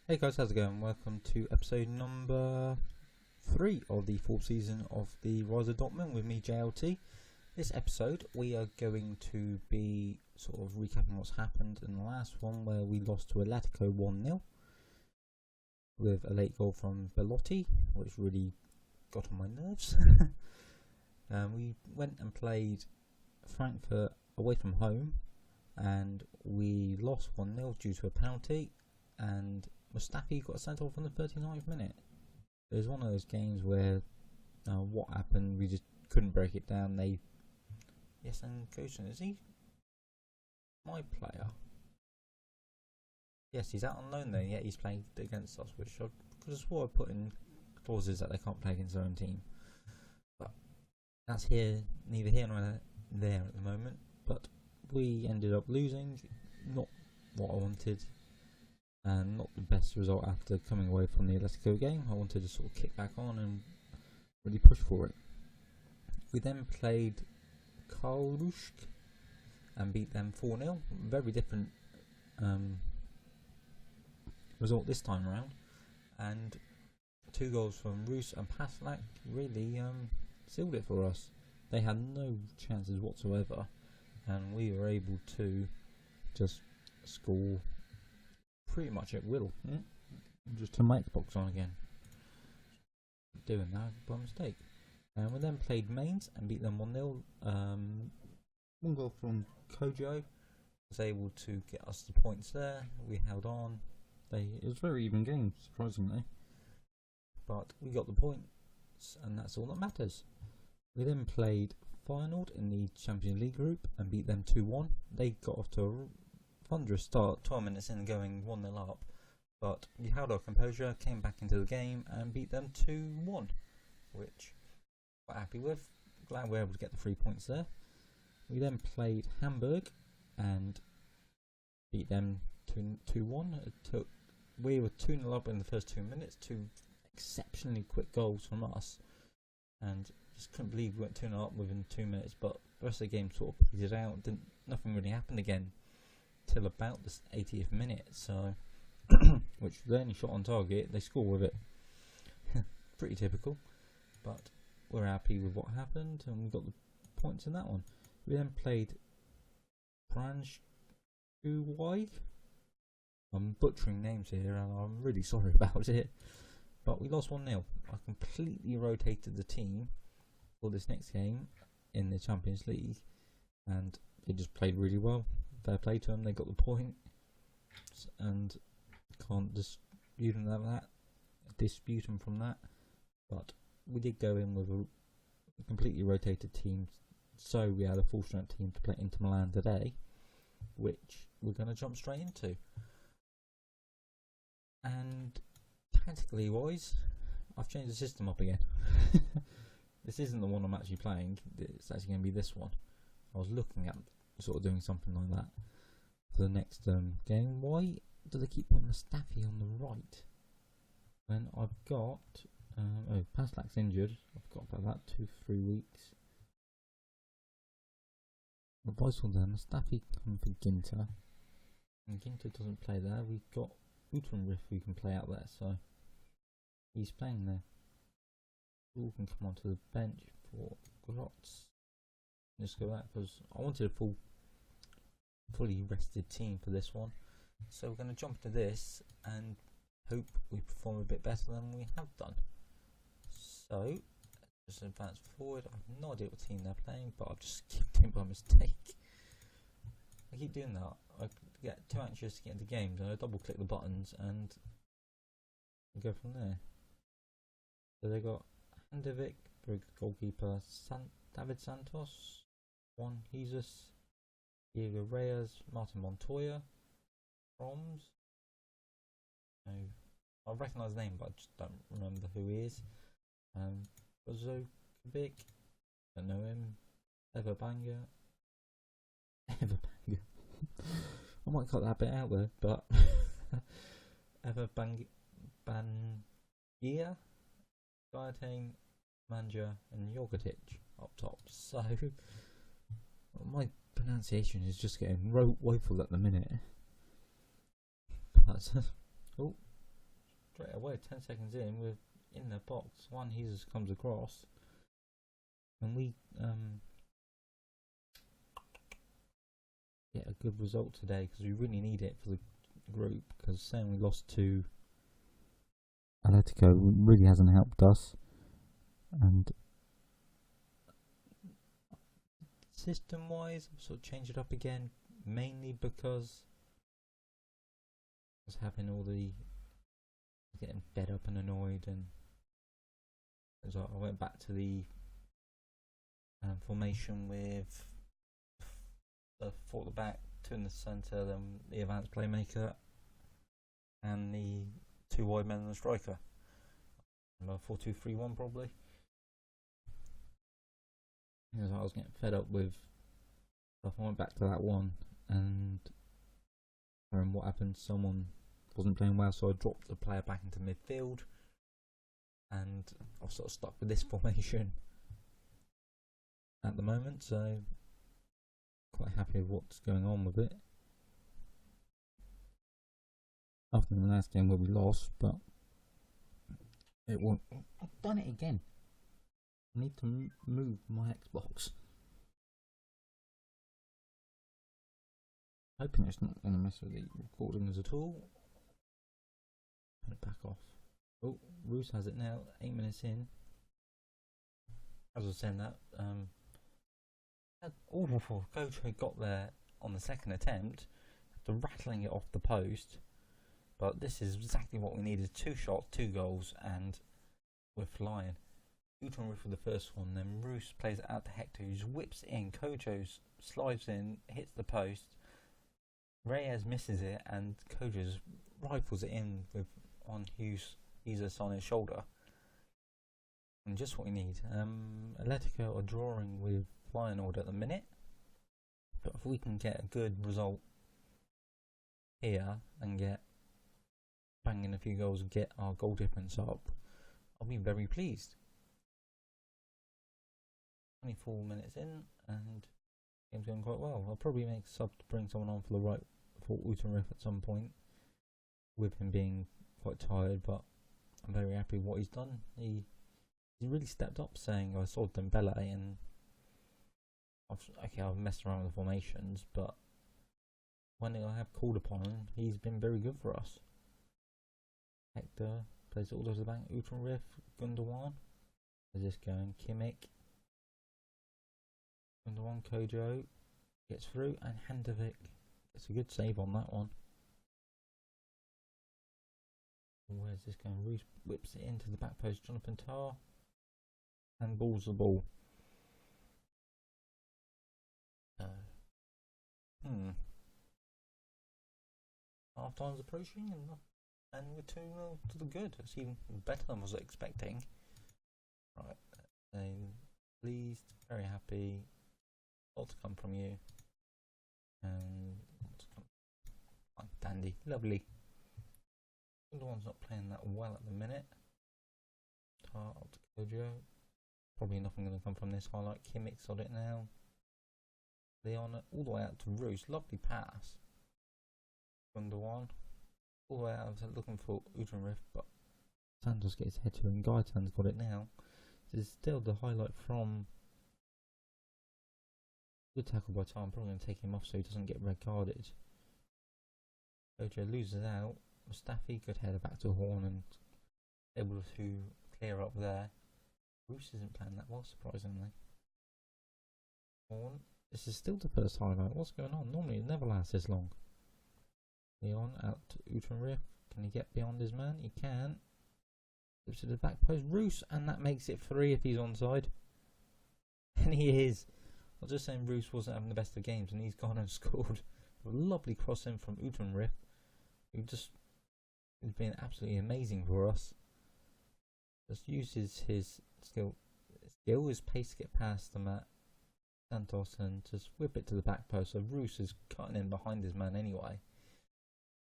Hey guys, how's it going? Welcome to episode number 3 of the 4th season of the Rise of Dortmund with me, JLT. This episode we are going to be sort of recapping what's happened in the last one where we lost to Atletico 1-0 with a late goal from Belotti, which really got on my nerves. We went and played Frankfurt away from home and we lost 1-0 due to a penalty, and Mustafi got sent off in the 39th minute. It was one of those games where what happened, we just couldn't break it down. Yes, and Goshen, is he my player? Yes, he's out on loan there, yet he's playing against us, which I could have swore I put in clauses that they can't play against their own team. But that's neither here nor there at the moment. But we ended up losing, not what I wanted, and not the best result after coming away from the Atletico game. I wanted to sort of kick back on and really push for it. We then played Challange and beat them 4-0. Very different result this time around, and 2 goals from Roos and Paslak really sealed it for us. They had no chances whatsoever, and we were able to just score pretty much at will. Just turn my Xbox on again. Doing that by mistake. And we then played Mainz and beat them 1-0. 1 goal from Kojo was able to get us the points there. We held on. It was a very even game, surprisingly. But we got the points, and that's all that matters. We then played Feyenoord in the Champions League group and beat them 2-1. They got off to a thunderous start, 12 minutes in going 1-0 up, but we held our composure, came back into the game and beat them 2-1, which we're happy with. Glad we were able to get the 3 points there. We then played Hamburg and beat them 2-1. We were 2-0 up in the first 2 minutes, 2 exceptionally quick goals from us, and just couldn't believe we went 2-0 up within 2 minutes, but the rest of the game sort of petered out. Nothing really happened again till about the 80th minute, so which the only shot on target, they score with it. Pretty typical, but we're happy with what happened and we got the points in that one. We then played Challange. I'm butchering names here and I'm really sorry about it, but we lost 1-0. I completely rotated the team for this next game in the Champions League and they just played really well. Fair play to them, they got the point, and can't dispute them from that. But we did go in with a completely rotated team, so we had a full strength team to play Inter Milan today, which we're going to jump straight into. And tactically wise, I've changed the system up again. This isn't the one I'm actually playing, it's actually going to be this one. I was looking at sort of doing something like that for the next game. Why do they keep putting Mustafi on the right when I've got Paslak's injured? I've got about 2-3 weeks. The boys will then Mustafi come for Ginter, and Ginter doesn't play there. We've got Utenriff who can play out there, so he's playing there. Who can come onto the bench for Grotz? Just go back because I wanted a fully rested team for this one, so we're going to jump into this and hope we perform a bit better than we have done. So just advance forward. I have no idea what team they're playing, but I've just skipped in by mistake. I keep doing that. I get too anxious to get into games and I double click the buttons and go from there. So they got Handovic for goalkeeper, David Santos, Juan Jesus, Diego Reyes, Martin Montoya, Proms. I recognise the name, but I just don't remember who he is. Bozokovic, don't know him. Everbanger. I might cut that bit out there, but Everbanger, Gaetan, Manja, and Jogatic up top. So my pronunciation is just getting woeful at the minute. But oh, straight away, 10 seconds in, we're in the box. One Jesus comes across, and we get a good result today because we really need it for the group. Because saying we lost to Atletico really hasn't helped us, and system wise I've sort of changed it up again, mainly because I was having all the getting fed up and annoyed, and so I went back to the formation with the 4 at the back, 2 in the centre, then the advanced playmaker, and the 2 wide men and the striker. 4-2-3-1 probably. Because I was getting fed up with stuff. I went back to that one, and what happened? Someone wasn't playing well, so I dropped the player back into midfield, and I've sort of stuck with this formation at the moment. So quite happy with what's going on with it. Other than the last game where we lost, but it won't. I've done it again. I need to move my Xbox. Hoping it's not going to mess with the recordings at all. Turn it back off. Oh, Roos has it now. 8 minutes in. As I was saying that, all before Coach got there on the second attempt, after rattling it off the post. But this is exactly what we needed. 2 shots, 2 goals, and we're flying. Utonrif for the first one, then Roos plays it out to Hector, who just whips it in. Kojo slides in, hits the post. Reyes misses it, and Kojo just rifles it in with on Jesus on his shoulder. And just what we need. Atletico are drawing with Feyenoord at the minute, but if we can get a good result here and get banging a few goals and get our goal difference up, I'll be very pleased. 24 minutes in, and game's going quite well. I'll probably make a sub to bring someone on for the right for Utonrif at some point, with him being quite tired, but I'm very happy with what he's done. He really stepped up, saying I sold Dembele, and I've messed around with the formations, but when I have called upon him, he's been very good for us. Hector plays it all over the bank. Utonrif, Gundogan. How's this going? Kimmich. Gundogan, Kojo gets through, and Handovic gets a good save on that one. Where's this going? Roos whips it into the back post. Jonathan Tah, and balls the ball. Half time's approaching, and we're 2-0 to the good. It's even better than I was expecting. Right, pleased, very happy. All to come from you, and dandy, lovely. The one's not playing that well at the minute. Tar up to Kojo. Probably nothing going to come from this highlight. Kimmich's on it now. Leon all the way out to Roos. Lovely pass. Gundogan all the way out. I was looking for Utonrif, but Santos gets his head to him. Gaitan's got it now. This is still the highlight from. Good tackle by Tom. I'm probably going to take him off so he doesn't get red carded. Kojo loses out. Mustafi, good header back to Horn and able to clear up there. Roos isn't playing that well, surprisingly. Horn. This is still the first highlight. What's going on? Normally it never lasts this long. Leon out to Utonrif. Can he get beyond his man? He can. Lips to the back post. Roos, and that makes it 3 if he's onside. And he is. I was just saying Roos wasn't having the best of games, and he's gone and scored. A lovely cross in from Utonrif, who just has been absolutely amazing for us. Just uses his skill, his pace to get past the mat. Santos and just whip it to the back post. So Roos is cutting in behind his man anyway,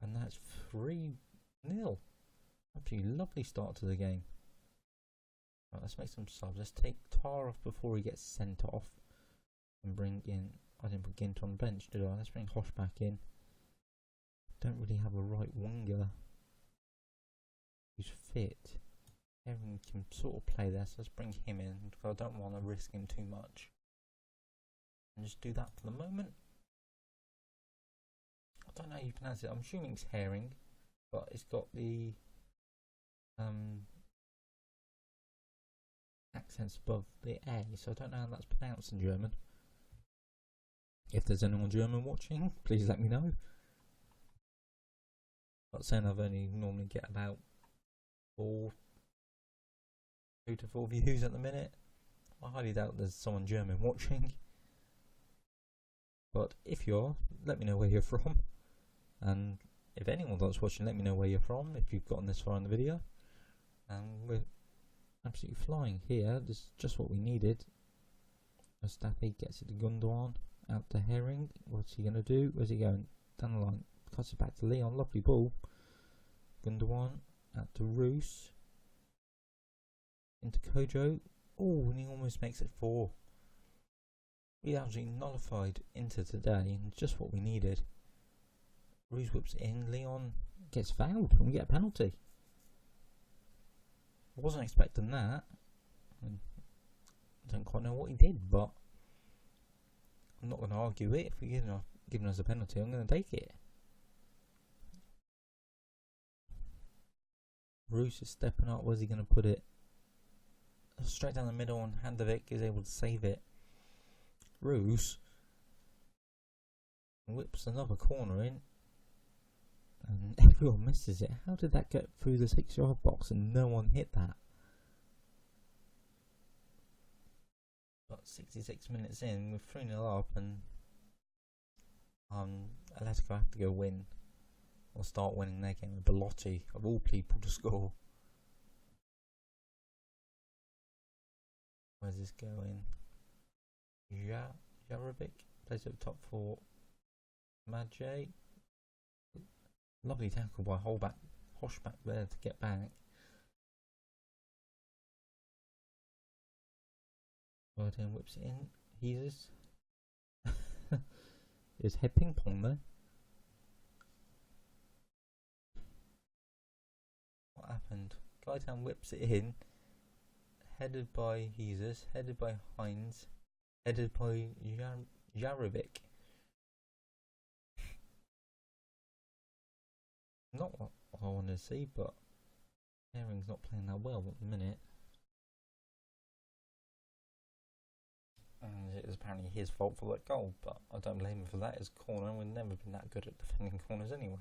and that's 3-0. Absolutely lovely start to the game. Right, let's make some subs. Let's take Tar off before he gets sent off. And bring in, I didn't put Gint on the bench, did I? Let's bring Hosh back in. Don't really have a right winger who's fit. Everyone can sort of play there, so let's bring him in because I don't want to risk him too much. And just do that for the moment. I don't know how you pronounce it. I'm assuming it's herring, but it's got the accents above the A, so I don't know how that's pronounced in German. If there's anyone German watching, please let me know. Not saying I've only normally get about 2 to 4 views at the minute. I highly doubt there's someone German watching. But if you are, let me know where you're from. And if anyone that's watching, let me know where you're from if you've gotten this far in the video. And we're absolutely flying here. This is just what we needed. Mustafi gets it to Gundogan, out to Herring. What's he going to do? Where's he going? Down the line. Cuts it back to Leon. Lovely ball. Gundogan out to Roos. Into Kojo. Oh, and he almost makes it 4. We absolutely nullified into today, and just what we needed. Roos whips it in. Leon gets fouled, and we get a penalty. I wasn't expecting that. I don't quite know what he did, but I'm not going to argue it. If you're giving us a penalty, I'm going to take it. Roos is stepping up. Where's he going to put it? Straight down the middle, and Handovic is able to save it. Roos whips another corner in, and everyone misses it. How did that get through the 6-yard box and no one hit that? But 66 minutes in, we're 3-0 up, and Atletico have to go win or start winning their game with Belotti, of all people, to score. Where's this going? Jarovic plays it top for Madje. Lovely tackle by Hoshback there to get back. Verdun whips it in. Jesus. There's head ping pong there. What happened? Gaetan whips it in. Headed by Jesus, headed by Heinz, headed by Jarovic. Not what I want to see, but Herring's not playing that well at the minute. And it was apparently his fault for that goal, but I don't blame him for that. His corner, we've never been that good at defending corners anyway.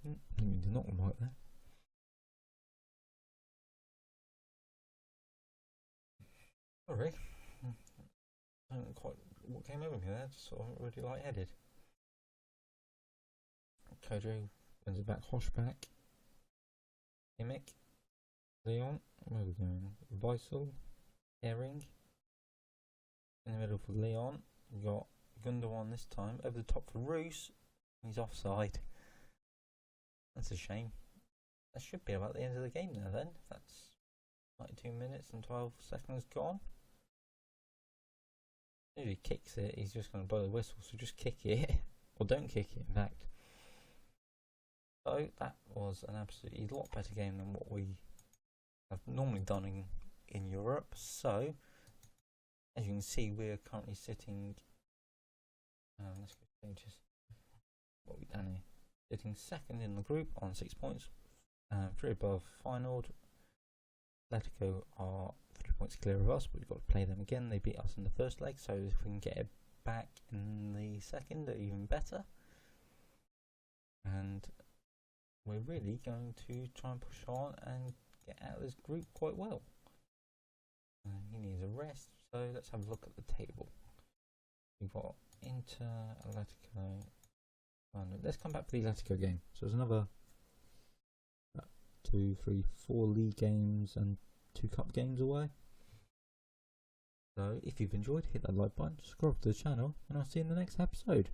He did not like that. Sorry, I don't know quite what came over me there, just sort of really light-headed. Kojo wins it back, Hoshback, Imic, Leon, where are we going? Weissel, Herring, in the middle for Leon. We got Gundogan this time, over the top for Roos, he's offside. That's a shame. That should be about the end of the game now then, if that's 92 minutes and 12 seconds gone. If he kicks it, he's just going to blow the whistle, so just kick it. Or don't kick it, in fact. So that was an absolutely lot better game than what we have normally done in Europe. So, as you can see, we're currently sitting... let's go just what we've done here. Sitting second in the group on 6 points. 3 above Feyenoord. Atletico are 3 points clear of us, but we've got to play them again. They beat us in the first leg, so if we can get it back in the second, even better. And we're really going to try and push on and get out of this group quite well. He needs a rest, so let's have a look at the table. We've got Inter, Atletico. Let's come back to the Atletico game. So there's another 2, 3, 4 league games and 2 cup games away. So if you've enjoyed, hit that like button, subscribe to the channel, and I'll see you in the next episode.